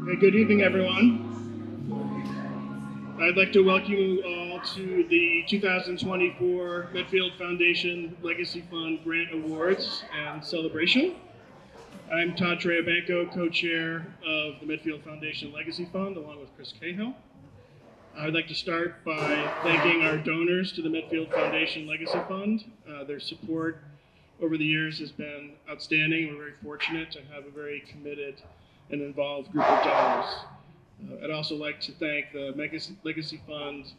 Hey, good evening, everyone. I'd like to welcome you all to the 2024 Medfield Foundation Legacy Fund Grant Awards and Celebration. I'm Todd Treabanco, co-chair of the Medfield Foundation Legacy Fund, along with Chris Cahill. I'd like to start by thanking our donors to the Medfield Foundation Legacy Fund. Their support over the years has been outstanding. We're very fortunate to have a very committed and involved group of donors. I'd also like to thank the Legacy Fund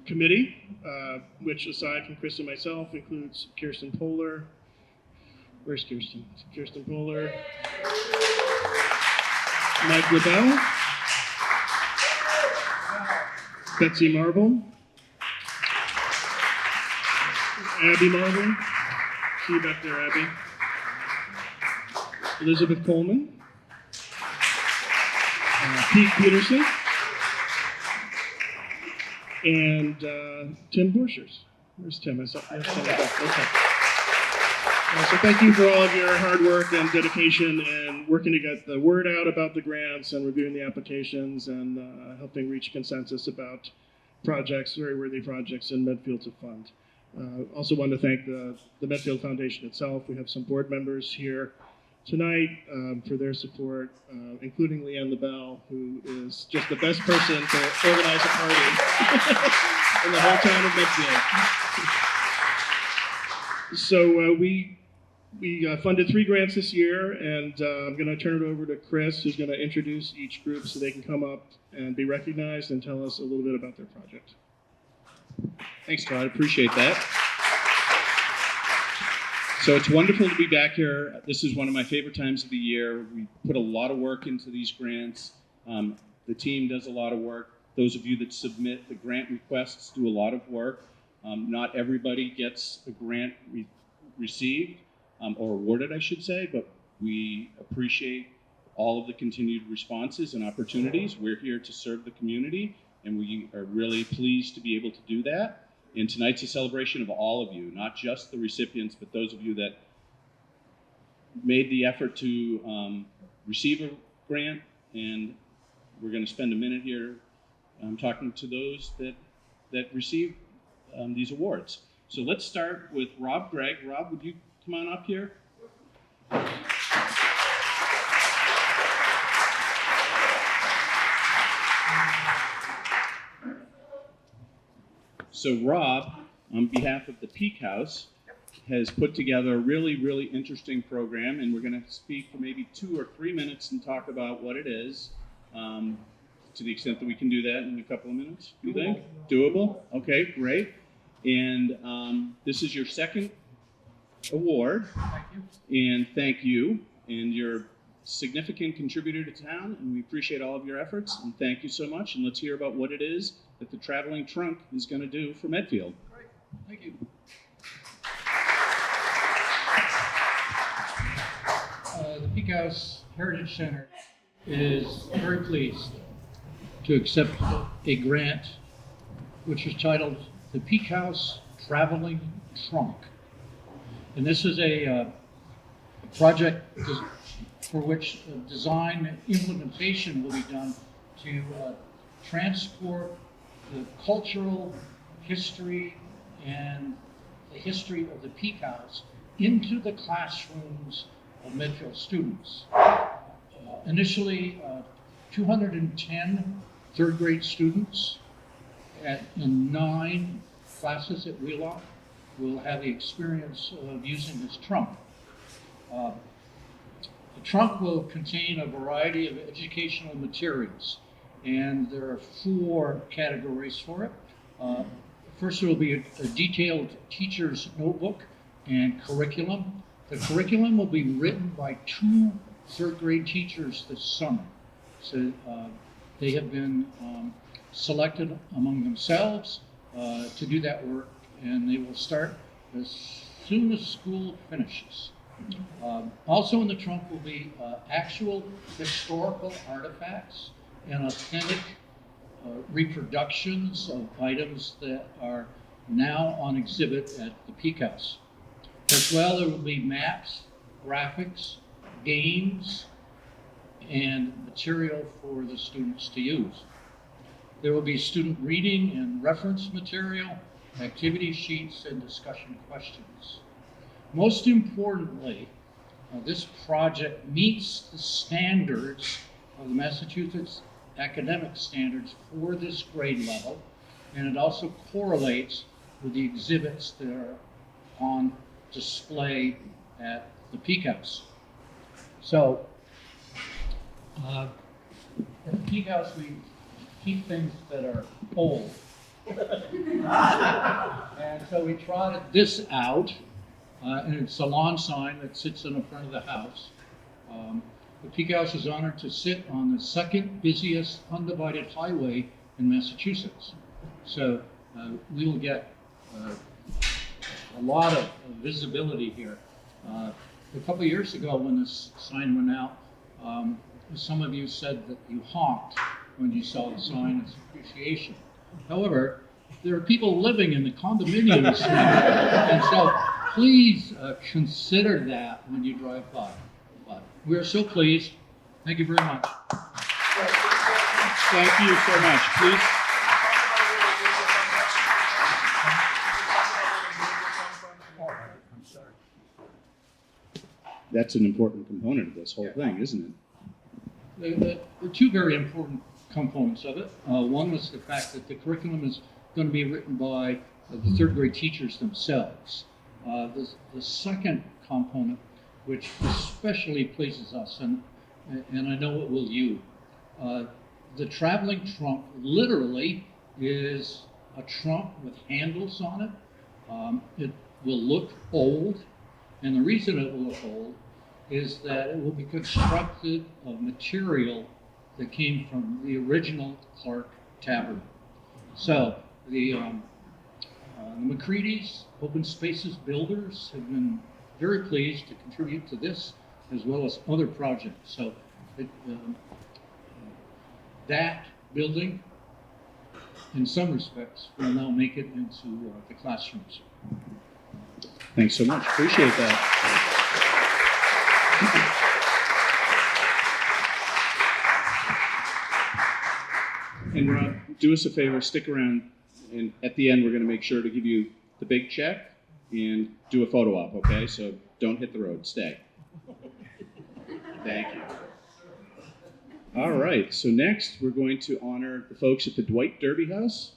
Committee, which aside from Chris and myself includes Kirsten Poehler. Where's Kirsten? Kirsten Poehler, Mike LaBelle, Betsy Marble, Abby Marble, see you back there, Abby, Elizabeth Coleman, Pete Peterson, and Tim Borchers. Where's Tim? I saw Tim. Okay. So thank you for all of your hard work and dedication and working to get the word out about the grants and reviewing the applications and helping reach consensus about projects, very worthy projects in Medfield to fund. Also want to thank the Medfield Foundation itself. We have some board members here tonight for their support, including Leanne LaBelle, who is just the best person to organize a party in the whole town of Medfield. So we funded 3 grants this year, and I'm going to turn it over to Chris, who's going to introduce each group so they can come up and be recognized and tell us a little bit about their project. Thanks, Todd. Appreciate that. So it's wonderful to be back here. This is one of my favorite times of the year. We put a lot of work into these grants. The team does a lot of work. Those of you that submit the grant requests do a lot of work. Not everybody gets a grant received or awarded, I should say, but we appreciate all of the continued responses and opportunities. We're here to serve the community, and we are really pleased to be able to do that. And tonight's a celebration of all of you, not just the recipients, but those of you that made the effort to receive a grant. And we're going to spend a minute here talking to those that received these awards. So let's start with Rob Gregg. Rob, would you come on up here? So Rob, on behalf of the Peak House, has put together a really, really interesting program, and we're going to speak for maybe 2 or 3 minutes and talk about what it is, to the extent that we can do that in a couple of minutes. You think? Doable? Okay, great. And this is your second award. Thank you. And thank you. And you're a significant contributor to town, and we appreciate all of your efforts. And thank you so much. And let's hear about what it is that the traveling trunk is going to do for Medfield. Great. Thank you. The Peak House Heritage Center is very pleased to accept a grant which is titled the Peak House Traveling Trunk. And this is a project for which design and implementation will be done to transport the cultural history and the history of the Peak House into the classrooms of Medfield students. Initially, 210 third grade students in 9 classes at Wheelock will have the experience of using this trunk. The trunk will contain a variety of educational materials, and there are 4 categories for it. First, there will be a detailed teacher's notebook and curriculum. The curriculum will be written by 2 third grade teachers this summer. So they have been selected among themselves to do that work, and they will start as soon as school finishes. Also in the trunk will be actual historical artifacts and authentic reproductions of items that are now on exhibit at the Peak House. As well, there will be maps, graphics, games, and material for the students to use. There will be student reading and reference material, activity sheets, and discussion questions. Most importantly, this project meets the standards of the Massachusetts academic standards for this grade level, and it also correlates with the exhibits that are on display at the Peak House. So, at the Peak House, we keep things that are old. And so we trotted this out, and it's a lawn sign that sits in the front of the house. The Peak House is honored to sit on the second busiest undivided highway in Massachusetts. So we will get a lot of visibility here. A couple of years ago when this sign went out, some of you said that you honked when you saw the sign as appreciation. However, there are people living in the condominiums now, and so please consider that when you drive by. But we are so pleased. Thank you very much. Thank you so much. Please. That's an important component of this whole thing, isn't it? There are two very important components of it. One was the fact that the curriculum is going to be written by the third grade teachers themselves. The second component, which especially pleases us, and I know it will you, the traveling trunk literally is a trunk with handles on it. It will look old, and the reason it will look old is that it will be constructed of material that came from the original Clark Tavern. So the McCready's Open Spaces builders have been very pleased to contribute to this as well as other projects. So that building, in some respects, will now make it into the classrooms. Thanks so much. Appreciate that. And Rob, do us a favor, stick around, and at the end we're going to make sure to give you the big check and do a photo op, okay? So don't hit the road, stay. Thank you. All right, so next we're going to honor the folks at the Dwight Derby House.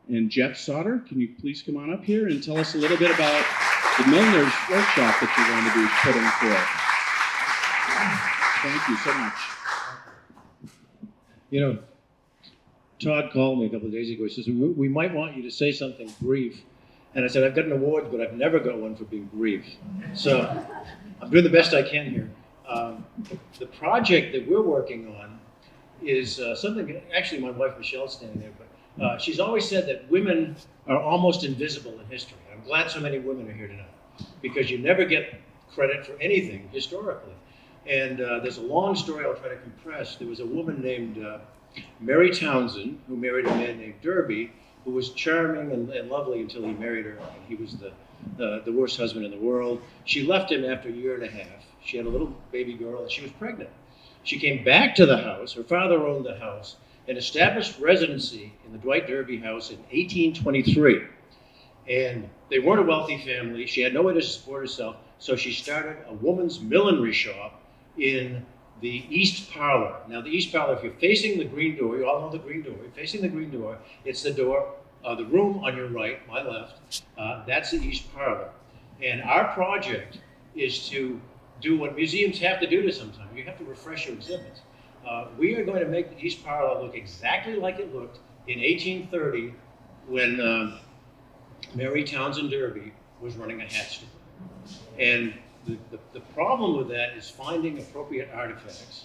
And Jeff Sauter, can you please come on up here and tell us a little bit about the Milliner's workshop that you're going to be putting forth. Thank you so much. You know, Todd called me a couple of days ago. He says, we might want you to say something brief. And I said, I've got an award, but I've never got one for being brief. So I'm doing the best I can here. The project that we're working on is something, actually my wife Michelle's standing there, but she's always said that women are almost invisible in history. I'm glad so many women are here tonight, because you never get credit for anything historically. And there's a long story I'll try to compress. There was a woman named Mary Townsend who married a man named Derby, who was charming and lovely until he married her, and he was the worst husband in the world. She left him after a year and a half. She had a little baby girl, and she was pregnant. She came back to the house. Her father owned the house and established residency in the Dwight Derby House in 1823. And they weren't a wealthy family. She had no way to support herself, so she started a woman's millinery shop in the East Parlor. Now, the East Parlor, if you're facing the green door, you all know the green door. You're facing the green door. It's the door, the room on your right, my left. That's the East Parlor. And our project is to do what museums have to do to sometimes. You have to refresh your exhibits. We are going to make the East Parlor look exactly like it looked in 1830 when Mary Townsend Derby was running a hat store. And the problem with that is finding appropriate artifacts.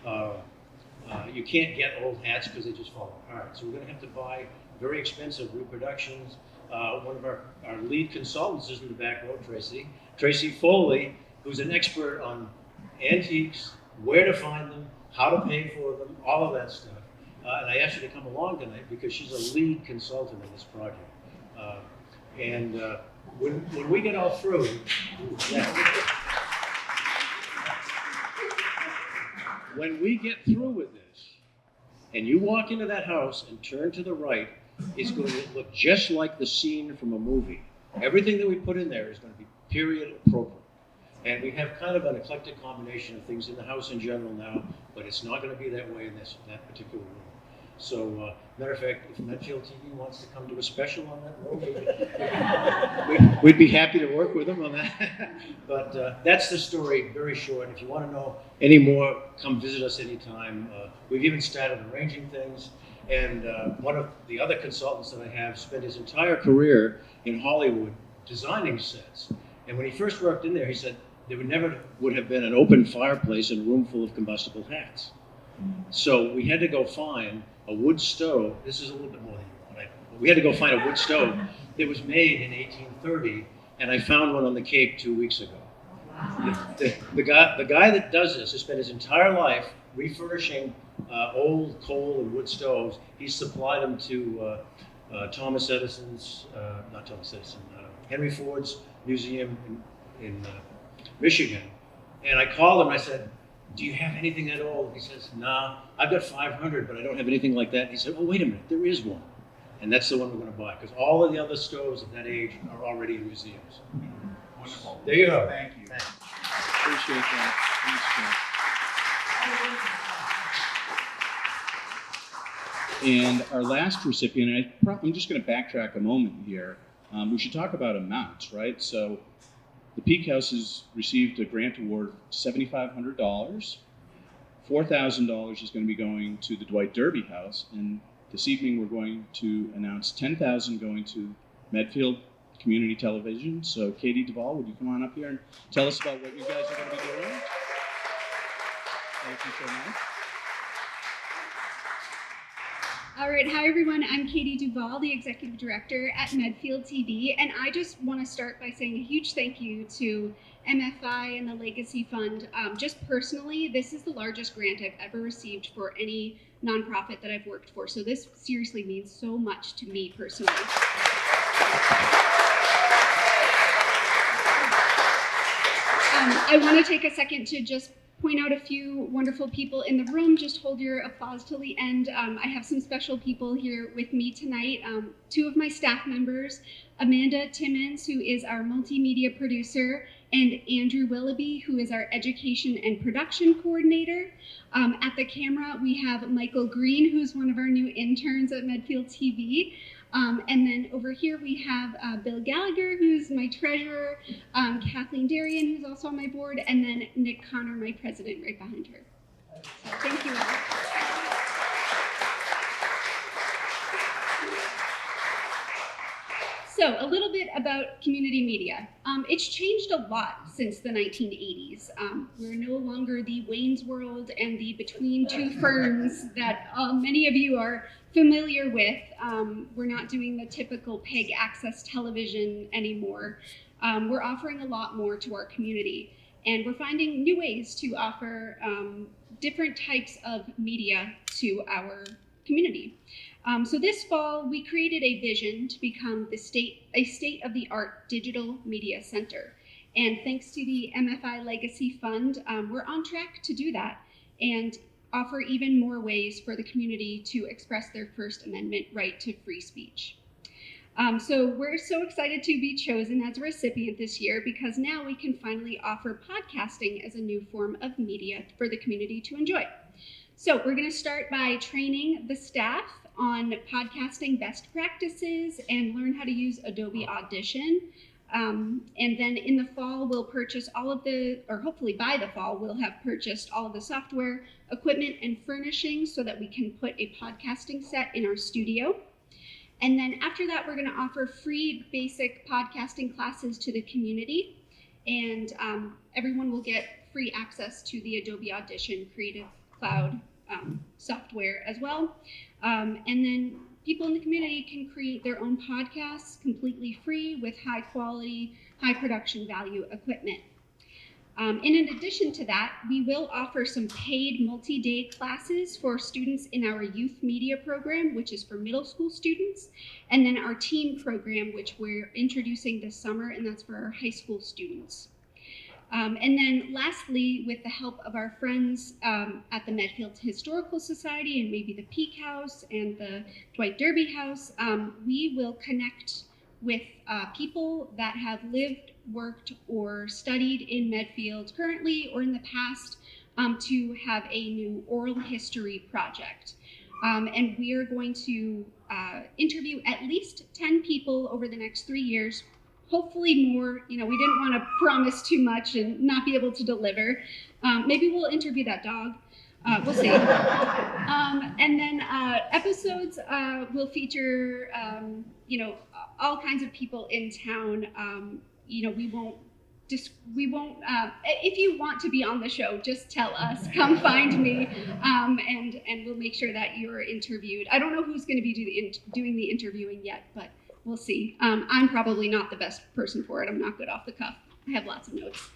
You can't get old hats because they just fall apart. So we're going to have to buy very expensive reproductions. One of our lead consultants is in the back row, Tracy Foley, who's an expert on antiques, where to find them, how to pay for them, all of that stuff. And I asked her to come along tonight because she's a lead consultant in this project. When we get all through, When we get through with this, and you walk into that house and turn to the right, it's going to look just like the scene from a movie. Everything that we put in there is going to be period appropriate. And we have kind of an eclectic combination of things in the house in general now, but it's not going to be that way in that particular room. So, matter of fact, if Medfield TV wants to come to a special on that room, we'd be happy to work with them on that. But that's the story, very short. If you want to know any more, come visit us anytime. We've even started arranging things. And one of the other consultants that I have spent his entire career in Hollywood designing sets. And when he first worked in there, he said there would have been an open fireplace in a room full of combustible hats. So we had to go find a wood stove. This is a little bit more than you want. Right? We had to go find a wood stove that was made in 1830, and I found one on the Cape 2 weeks ago. The guy that does this has spent his entire life refurbishing old coal and wood stoves. He supplied them to Henry Ford's museum in Michigan. And I called him and I said, "Do you have anything at all?" He says, "Nah, I've got 500, but I don't have anything like that." And he said, "Oh, wait a minute, there is one." And that's the one we're going to buy, because all of the other stoves of that age are already in museums. Wonderful. There you go. Thank you. Appreciate that. Thanks, Jeff. And our last recipient, I'm just going to backtrack a moment here. We should talk about amounts, right? So the Peak House has received a grant award of $7,500. $4,000 is going to be going to the Dwight Derby House, and this evening we're going to announce $10,000 going to Medfield Community Television. So Katie Duvall, would you come on up here and tell us about what you guys are going to be doing? Thank you so much. All right, hi everyone. I'm Katie Duvall, the Executive Director at Medfield TV, and I just want to start by saying a huge thank you to MFI and the Legacy Fund. Just personally, this is the largest grant I've ever received for any nonprofit that I've worked for, so this seriously means so much to me personally. I want to take a second to just point out a few wonderful people in the room. Just hold your applause till the end. I have some special people here with me tonight. Two of my staff members, Amanda Timmons, who is our multimedia producer, and Andrew Willoughby, who is our education and production coordinator. At the camera, we have Michael Green, who's one of our new interns at Medfield TV. And then over here we have Bill Gallagher, who's my treasurer, Kathleen Darien, who's also on my board, and then Nick Connor, my president, right behind her. So thank you all. So a little bit about community media. It's changed a lot since the 1980s. We're no longer the Wayne's World and the Between Two Ferns that many of you are familiar with. We're not doing the typical PEG access television anymore. We're offering a lot more to our community, and we're finding new ways to offer different types of media to our community. So this fall, we created a vision to become a state-of-the-art digital media center. And thanks to the MFI Legacy Fund, we're on track to do that and offer even more ways for the community to express their First Amendment right to free speech. So we're so excited to be chosen as a recipient this year, because now we can finally offer podcasting as a new form of media for the community to enjoy. So we're going to start by training the staff on podcasting best practices and learn how to use Adobe Audition. And then in the fall, we'll purchase hopefully by the fall, we'll have purchased all of the software, equipment, and furnishings so that we can put a podcasting set in our studio. And then after that, we're going to offer free basic podcasting classes to the community. And everyone will get free access to the Adobe Audition Creative Cloud software as well. And then people in the community can create their own podcasts completely free with high quality, high production value equipment. And in addition to that, we will offer some paid multi-day classes for students in our youth media program, which is for middle school students, and then our teen program, which we're introducing this summer, and that's for our high school students. And then lastly, with the help of our friends at the Medfield Historical Society and maybe the Peak House and the Dwight Derby House, we will connect with people that have lived, worked, or studied in Medfield currently or in the past to have a new oral history project. And we are going to interview at least 10 people over the next 3 years. Hopefully more. We didn't want to promise too much and not be able to deliver. Maybe we'll interview that dog. We'll see. And then episodes will feature, all kinds of people in town. We won't. If you want to be on the show, just tell us. Come find me, and we'll make sure that you're interviewed. I don't know who's going to be doing the interviewing yet, but we'll see. I'm probably not the best person for it. I'm not good off the cuff. I have lots of notes.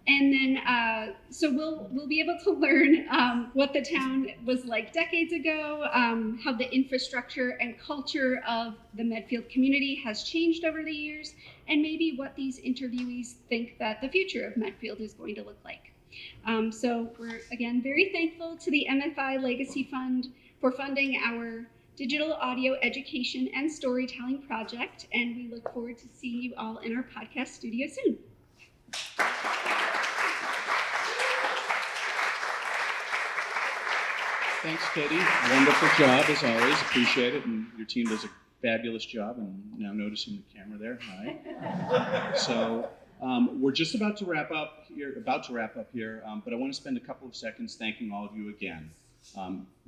And then, so we'll be able to learn what the town was like decades ago, how the infrastructure and culture of the Medfield community has changed over the years, and maybe what these interviewees think that the future of Medfield is going to look like. So we're, again, very thankful to the MFI Legacy Fund for funding our digital audio education and storytelling project, and we look forward to seeing you all in our podcast studio soon. Thanks, Katie. Wonderful job, as always. Appreciate it. And your team does a fabulous job. And now noticing the camera there. Hi. So we're just about to wrap up here, but I want to spend a couple of seconds thanking all of you again.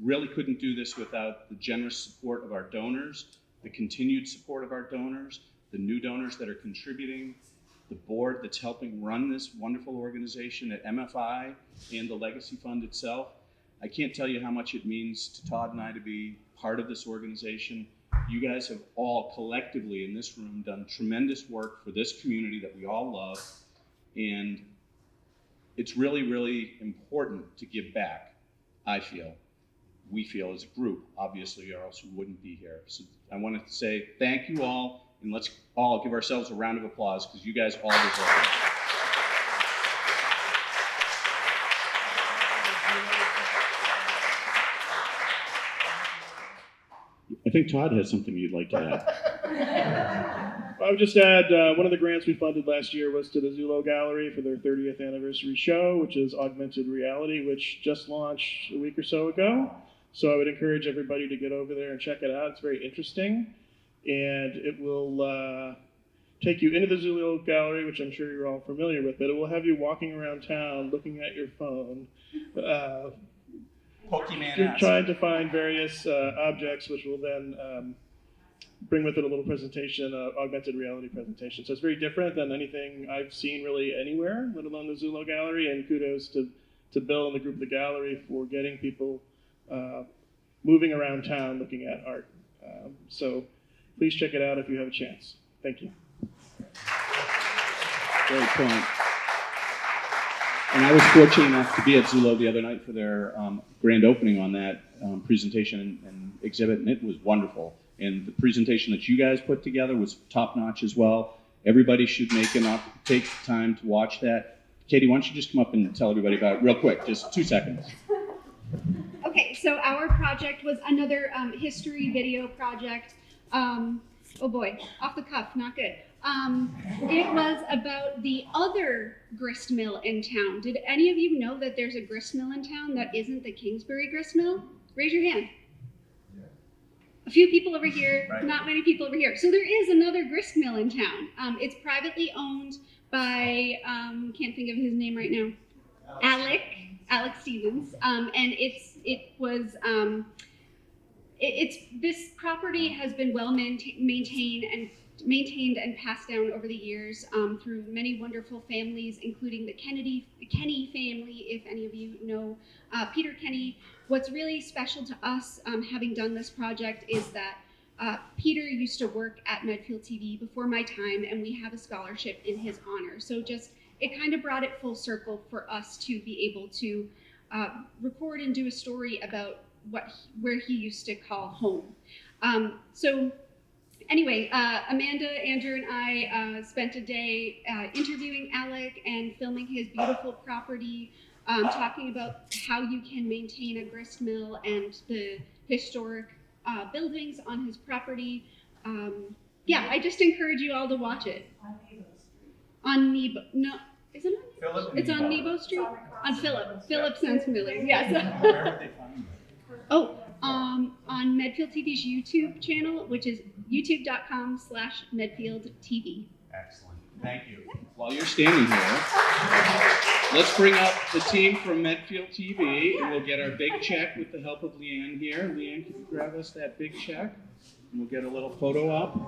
Really couldn't do this without the generous support of our donors, the continued support of our donors, the new donors that are contributing, the board that's helping run this wonderful organization at MFI and the Legacy Fund itself. I can't tell you how much it means to Todd and I to be part of this organization. You guys have all collectively in this room done tremendous work for this community that we all love, and it's really, really important to give back, I feel. We feel as a group, obviously, or else we wouldn't be here. So I wanted to say thank you all, and let's all give ourselves a round of applause because you guys all deserve it. I think Todd has something you'd like to add. I would just add, one of the grants we funded last year was to the Zulo Gallery for their 30th anniversary show, which is augmented reality, which just launched a week or so ago. So I would encourage everybody to get over there and check it out. It's very interesting. And it will take you into the Zulo Gallery, which I'm sure you're all familiar with, but it will have you walking around town looking at your phone. You're trying to find various objects, which will then bring with it a little presentation, augmented reality presentation. So it's very different than anything I've seen really anywhere, let alone the Zulo Gallery. And kudos to Bill and the group of the gallery for getting people moving around town looking at art. So please check it out if you have a chance. Thank you. Great point. And I was fortunate enough to be at Zulo the other night for their grand opening on that presentation and exhibit, and it was wonderful. And the presentation that you guys put together was top-notch as well. Everybody should take time to watch that. Katie, why don't you just come up and tell everybody about it real quick, just 2 seconds. Okay, so our project was another history video project. Oh boy, off the cuff, not good. It was about the other grist mill in town. Did any of you know that there's a grist mill in town that isn't the Kingsbury grist mill? Raise your hand. A few people over here, right. Not many people over here. So there is another grist mill in town. It's privately owned by, can't think of his name right now, Alex Stevens. And this property has been well maintained and passed down over the years through many wonderful families, including the Kenny family, if any of you know Peter Kenny. What's really special to us having done this project is that Peter used to work at Medfield TV before my time, and we have a scholarship in his honor. So it kind of brought it full circle for us to be able to record and do a story about where he used to call home. So Anyway, Amanda, Andrew, and I spent a day interviewing Alec and filming his beautiful property, talking about how you can maintain a grist mill and the historic buildings on his property. Yeah, I just encourage you all to watch it. On Nebo, no, is it on Nebo? Philip It's on Nebo. Nebo Street? On Philip. Philip sounds familiar, yes. Where would they find you? Oh, on Medfield TV's YouTube channel, which is youtube.com/Medfield TV. Excellent. Thank you. While you're standing here, let's bring up the team from Medfield TV, and we'll get our big check with the help of Leanne here. Leanne, can you grab us that big check? And we'll get a little photo up.